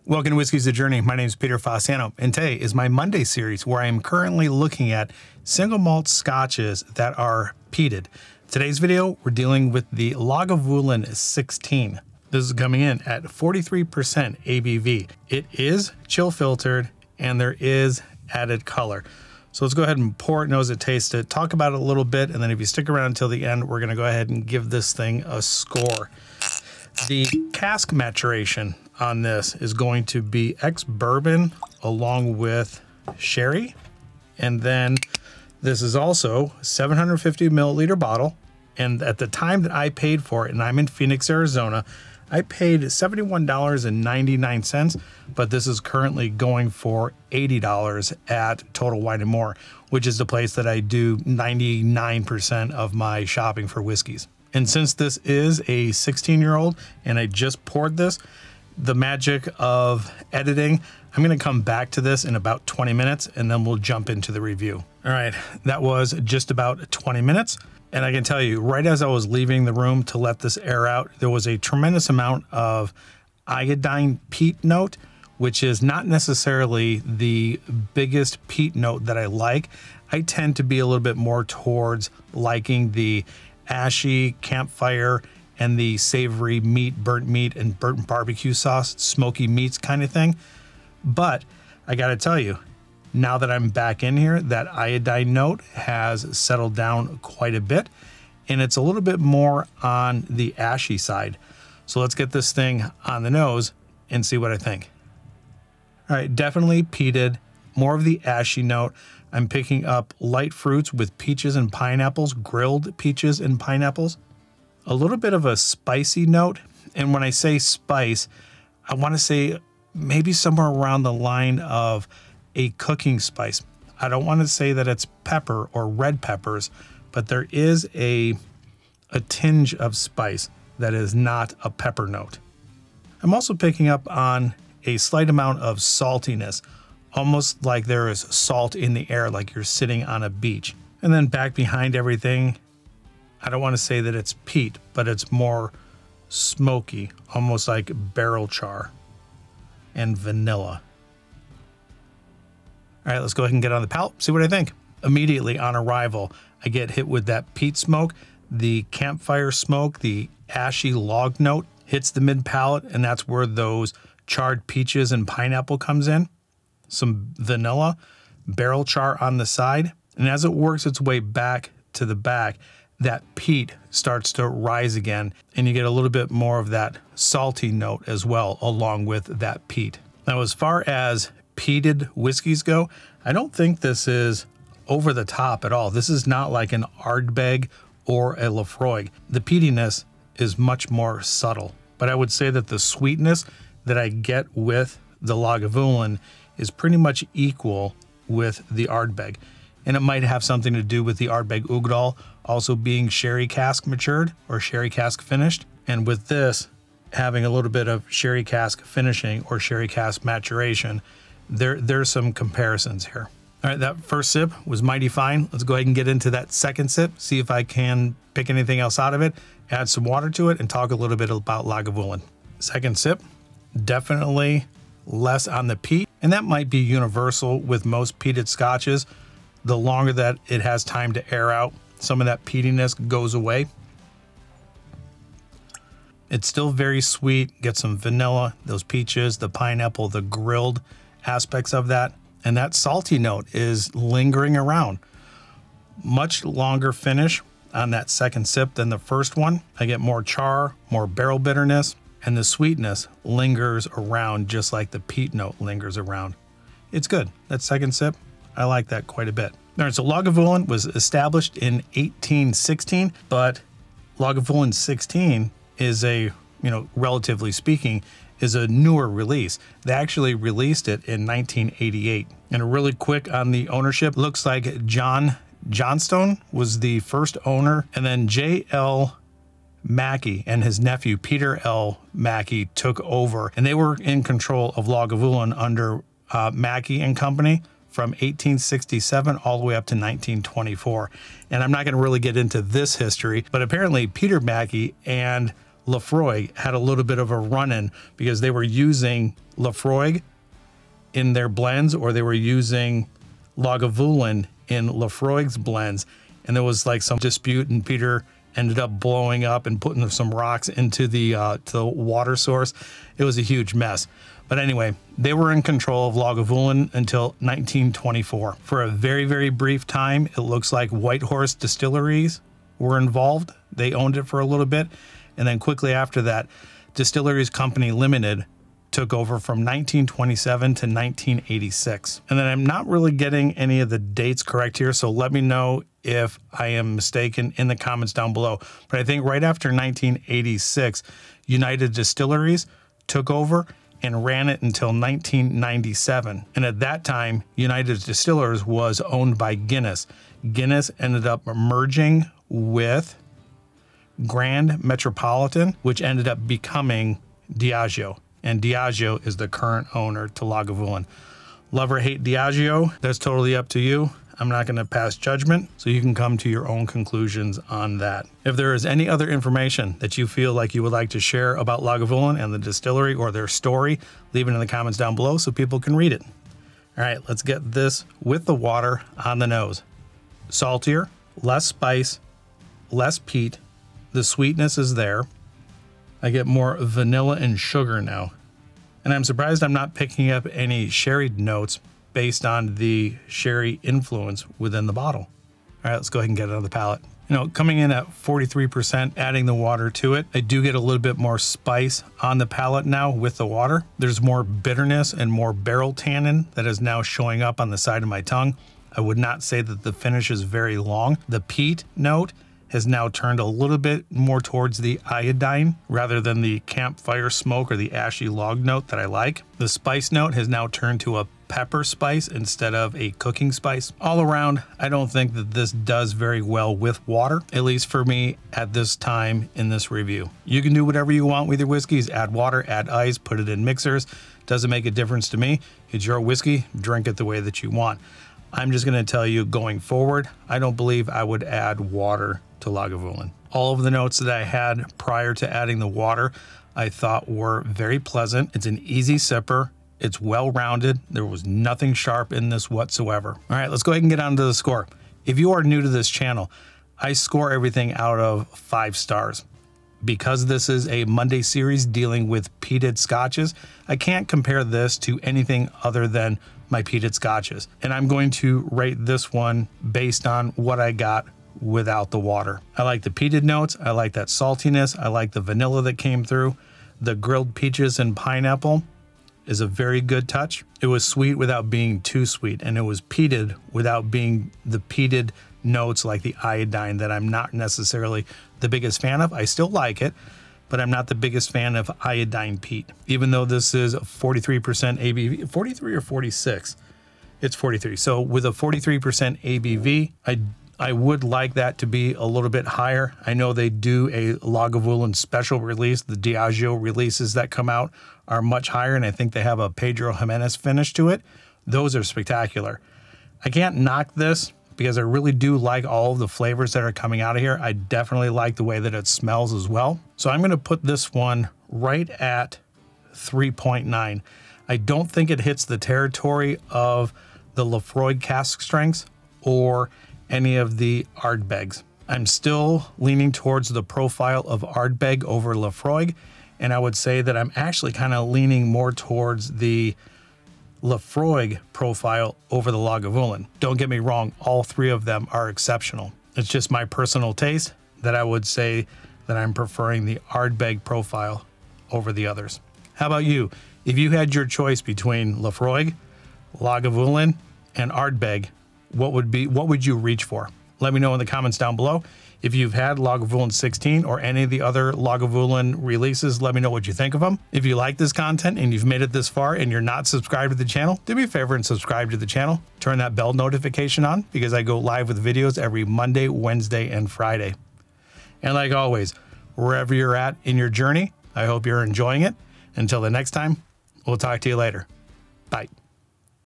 Welcome to Whiskey's The Journey. My name is Peter Fossano, and today is my Monday series where I am currently looking at single malt scotches that are peated. Today's video, we're dealing with the Lagavulin 16. This is coming in at 43% ABV. It is chill filtered and there is added color. So let's go ahead and pour it, nose it, taste it, talk about it a little bit, and then if you stick around until the end, we're gonna go ahead and give this thing a score. The cask maturation on this is going to be ex-bourbon along with sherry. And then this is also 750 milliliter bottle. And at the time that I paid for it, and I'm in Phoenix, Arizona, I paid $71.99, but this is currently going for $80 at Total Wine & More, which is the place that I do 99% of my shopping for whiskeys. And since this is a 16-year-old and I just poured this, the magic of editing, I'm gonna come back to this in about 20 minutes and then we'll jump into the review. All right, that was just about 20 minutes. And I can tell you, right as I was leaving the room to let this air out, there was a tremendous amount of iodine peat note, which is not necessarily the biggest peat note that I like. I tend to be a little bit more towards liking the ashy campfire and the savory meat, burnt meat and burnt barbecue sauce, smoky meats kind of thing. But I gotta tell you, now that I'm back in here, that iodine note has settled down quite a bit and it's a little bit more on the ashy side. So let's get this thing on the nose and see what I think. All right, definitely peated, more of the ashy note. I'm picking up light fruits with peaches and pineapples, grilled peaches and pineapples. A little bit of a spicy note. And when I say spice, I want to say maybe somewhere around the line of a cooking spice. I don't want to say that it's pepper or red peppers, but there is a tinge of spice that is not a pepper note. I'm also picking up on a slight amount of saltiness, almost like there is salt in the air, like you're sitting on a beach. And then back behind everything, I don't want to say that it's peat, but it's more smoky, almost like barrel char and vanilla. All right, let's go ahead and get on the palate, see what I think. Immediately on arrival, I get hit with that peat smoke, the campfire smoke, the ashy log note hits the mid palate, and that's where those charred peaches and pineapple comes in. Some vanilla, barrel char on the side. And as it works its way back to the back, that peat starts to rise again and you get a little bit more of that salty note as well along with that peat. Now, as far as peated whiskeys go, I don't think this is over the top at all. This is not like an Ardbeg or a Lafroig. The peatiness is much more subtle, but I would say that the sweetness that I get with the Lagavulin is pretty much equal with the Ardbeg. And it might have something to do with the Ardbeg Uigeadail also being sherry cask matured or sherry cask finished. And with this having a little bit of sherry cask finishing or sherry cask maturation, there's some comparisons here. All right, that first sip was mighty fine. Let's go ahead and get into that second sip, see if I can pick anything else out of it, add some water to it, and talk a little bit about Lagavulin. Second sip, definitely less on the peat, and that might be universal with most peated scotches. The longer that it has time to air out, some of that peatiness goes away. It's still very sweet, get some vanilla, those peaches, the pineapple, the grilled aspects of that, and that salty note is lingering around. Much longer finish on that second sip than the first one. I get more char, more barrel bitterness, and the sweetness lingers around just like the peat note lingers around. It's good. That second sip, I like that quite a bit. All right, so Lagavulin was established in 1816, but Lagavulin 16 is relatively speaking, is a newer release. They actually released it in 1988. And really quick on the ownership, looks like John Johnstone was the first owner, and then J.L. Mackey and his nephew Peter L. Mackey took over, and they were in control of Lagavulin under Mackey and Company from 1867 all the way up to 1924. And I'm not going to really get into this history, but apparently Peter Mackey and Laphroaig had a little bit of a run-in because they were using Laphroaig in their blends, or they were using Lagavulin in Laphroaig's blends, and there was like some dispute, and Peter ended up blowing up and putting some rocks into the water source. It was a huge mess. But anyway, they were in control of Lagavulin until 1924. For a very, very brief time, it looks like Whitehorse Distilleries were involved. They owned it for a little bit. And then quickly after that, Distilleries Company Limited took over from 1927 to 1986. And then I'm not really getting any of the dates correct here, so let me know if I am mistaken in the comments down below. But I think right after 1986, United Distilleries took over and ran it until 1997. And at that time, United Distillers was owned by Guinness. Guinness ended up merging with Grand Metropolitan, which ended up becoming Diageo. And Diageo is the current owner to Lagavulin. Love or hate Diageo, that's totally up to you. I'm not going to pass judgment, so you can come to your own conclusions on that. If there is any other information that you feel like you would like to share about Lagavulin and the distillery or their story, leave it in the comments down below so people can read it. All right, let's get this with the water on the nose. Saltier, less spice, less peat. The sweetness is there. I get more vanilla and sugar now. And I'm surprised I'm not picking up any sherry notes based on the sherry influence within the bottle. All right, let's go ahead and get it on the palate. You know, coming in at 43%, adding the water to it, I do get a little bit more spice on the palate now with the water. There's more bitterness and more barrel tannin that is now showing up on the side of my tongue. I would not say that the finish is very long. The peat note has now turned a little bit more towards the iodine rather than the campfire smoke or the ashy log note that I like. The spice note has now turned to a pepper spice instead of a cooking spice. All around, I don't think that this does very well with water, at least for me at this time in this review. You can do whatever you want with your whiskeys, add water, add ice, put it in mixers. Doesn't make a difference to me. It's your whiskey, drink it the way that you want. I'm just gonna tell you going forward, I don't believe I would add water to Lagavulin. All of the notes that I had prior to adding the water, I thought were very pleasant. It's an easy sipper. It's well-rounded. There was nothing sharp in this whatsoever. All right, let's go ahead and get on to the score. If you are new to this channel, I score everything out of 5 stars. Because this is a Monday series dealing with peated scotches, I can't compare this to anything other than my peated scotches. And I'm going to rate this one based on what I got without the water. I like the peated notes. I like that saltiness. I like the vanilla that came through. The grilled peaches and pineapple is a very good touch. It was sweet without being too sweet, and it was peated without being the peated notes like the iodine that I'm not necessarily the biggest fan of. I still like it, but I'm not the biggest fan of iodine peat. Even though this is 43% ABV, 43 or 46? It's 43. So with a 43% ABV, I would like that to be a little bit higher. I know they do a Lagavulin special release. The Diageo releases that come out are much higher, and I think they have a Pedro Jimenez finish to it. Those are spectacular. I can't knock this because I really do like all of the flavors that are coming out of here. I definitely like the way that it smells as well. So I'm gonna put this one right at 3.9. I don't think it hits the territory of the Laphroaig cask strengths or any of the Ardbegs. I'm still leaning towards the profile of Ardbeg over Laphroaig, and I would say that I'm actually kind of leaning more towards the Laphroaig profile over the Lagavulin. Don't get me wrong, all 3 of them are exceptional. It's just my personal taste that I would say that I'm preferring the Ardbeg profile over the others. How about you? If you had your choice between Laphroaig, Lagavulin, and Ardbeg, what would you reach for? Let me know in the comments down below. If you've had Lagavulin 16 or any of the other Lagavulin releases, let me know what you think of them. If you like this content and you've made it this far and you're not subscribed to the channel, do me a favor and subscribe to the channel. Turn that bell notification on because I go live with videos every Monday, Wednesday, and Friday. And like always, wherever you're at in your journey, I hope you're enjoying it. Until the next time, we'll talk to you later. Bye.